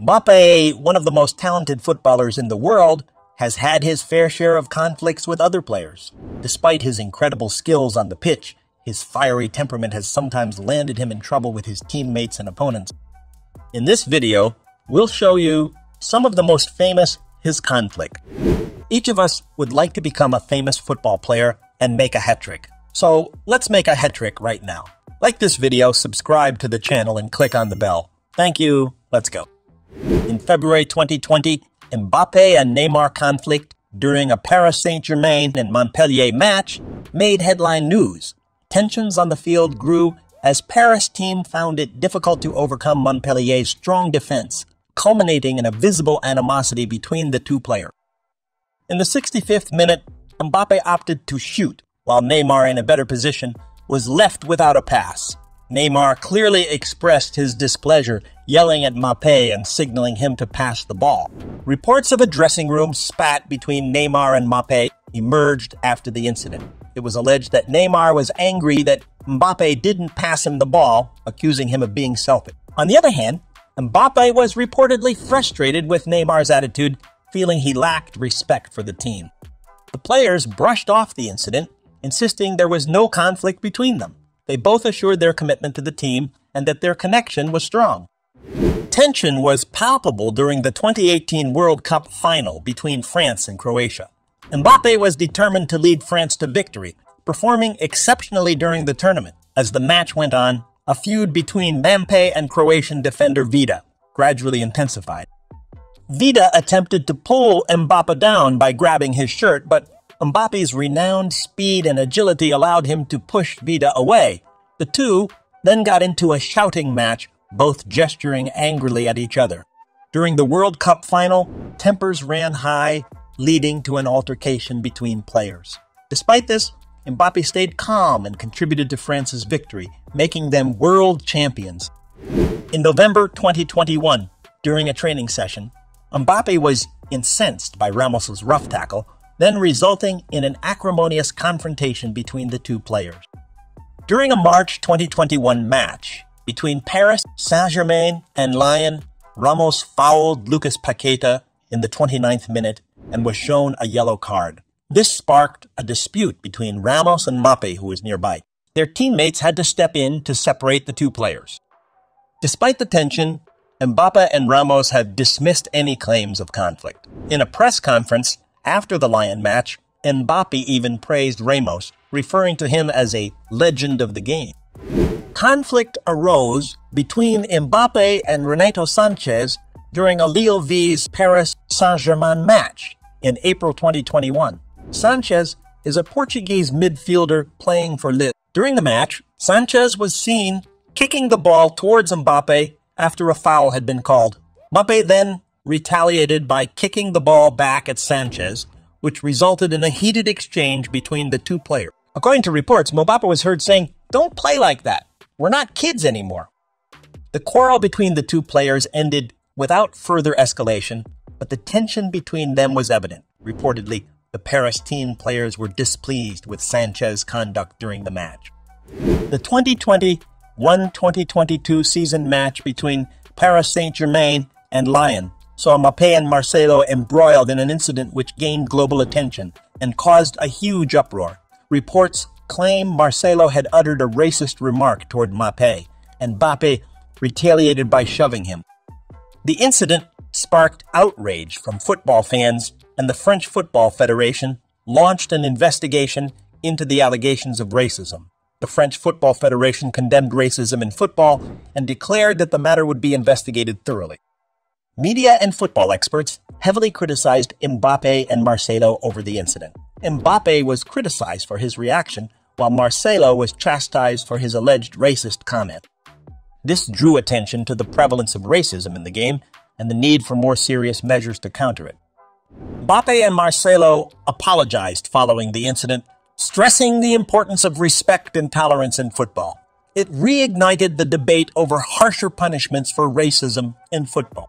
Mbappe, one of the most talented footballers in the world, has had his fair share of conflicts with other players. Despite his incredible skills on the pitch, his fiery temperament has sometimes landed him in trouble with his teammates and opponents. In this video, we'll show you some of the most famous his conflict. Each of us would like to become a famous football player and make a hat-trick. So let's make a hat-trick right now. Like this video, subscribe to the channel, and click on the bell. Thank you. Let's go. In February 2020, Mbappe and Neymar conflict during a Paris Saint-Germain and Montpellier match made headline news. Tensions on the field grew as Paris team found it difficult to overcome Montpellier's strong defense, culminating in a visible animosity between the two players. In the 65th minute, Mbappe opted to shoot, while Neymar, in a better position, was left without a pass. Neymar clearly expressed his displeasure, yelling at Mbappe and signaling him to pass the ball. Reports of a dressing room spat between Neymar and Mbappe emerged after the incident. It was alleged that Neymar was angry that Mbappe didn't pass him the ball, accusing him of being selfish. On the other hand, Mbappe was reportedly frustrated with Neymar's attitude, feeling he lacked respect for the team. The players brushed off the incident, insisting there was no conflict between them. They both assured their commitment to the team and that their connection was strong. Tension was palpable during the 2018 World Cup final between France and Croatia. Mbappe was determined to lead France to victory, performing exceptionally during the tournament. As the match went on, a feud between Mbappe and Croatian defender Vida gradually intensified. Vida attempted to pull Mbappe down by grabbing his shirt, but Mbappe's renowned speed and agility allowed him to push Vida away. The two then got into a shouting match, both gesturing angrily at each other. During the World Cup final, tempers ran high, leading to an altercation between players. Despite this, Mbappe stayed calm and contributed to France's victory, making them world champions. In November 2021, during a training session, Mbappe was incensed by Ramos's rough tackle, then resulting in an acrimonious confrontation between the two players. During a March 2021 match between Paris Saint-Germain and Lyon, Ramos fouled Lucas Paqueta in the 29th minute and was shown a yellow card. This sparked a dispute between Ramos and Mbappe, who was nearby. Their teammates had to step in to separate the two players. Despite the tension, Mbappe and Ramos have dismissed any claims of conflict. In a press conference after the Lyon match, Mbappe even praised Ramos, referring to him as a legend of the game. Conflict arose between Mbappe and Renato Sanchez during a Lille vs Paris Saint-Germain match in April 2021. Sanchez is a Portuguese midfielder playing for Lille. During the match, Sanchez was seen kicking the ball towards Mbappe after a foul had been called. Mbappe then retaliated by kicking the ball back at Sanchez, which resulted in a heated exchange between the two players. According to reports, Mbappe was heard saying, "Don't play like that. We're not kids anymore." The quarrel between the two players ended without further escalation, but the tension between them was evident. Reportedly, the Paris team players were displeased with Sanchez's conduct during the match. The 2021-2022 season match between Paris Saint-Germain and Lyon saw Mbappe and Marcelo embroiled in an incident which gained global attention and caused a huge uproar. Reports claim Marcelo had uttered a racist remark toward Mbappe, and Mbappe retaliated by shoving him. The incident sparked outrage from football fans, and the French Football Federation launched an investigation into the allegations of racism. The French Football Federation condemned racism in football and declared that the matter would be investigated thoroughly. Media and football experts heavily criticized Mbappe and Marcelo over the incident. Mbappe was criticized for his reaction, while Marcelo was chastised for his alleged racist comment. This drew attention to the prevalence of racism in the game and the need for more serious measures to counter it. Mbappe and Marcelo apologized following the incident, stressing the importance of respect and tolerance in football. It reignited the debate over harsher punishments for racism in football.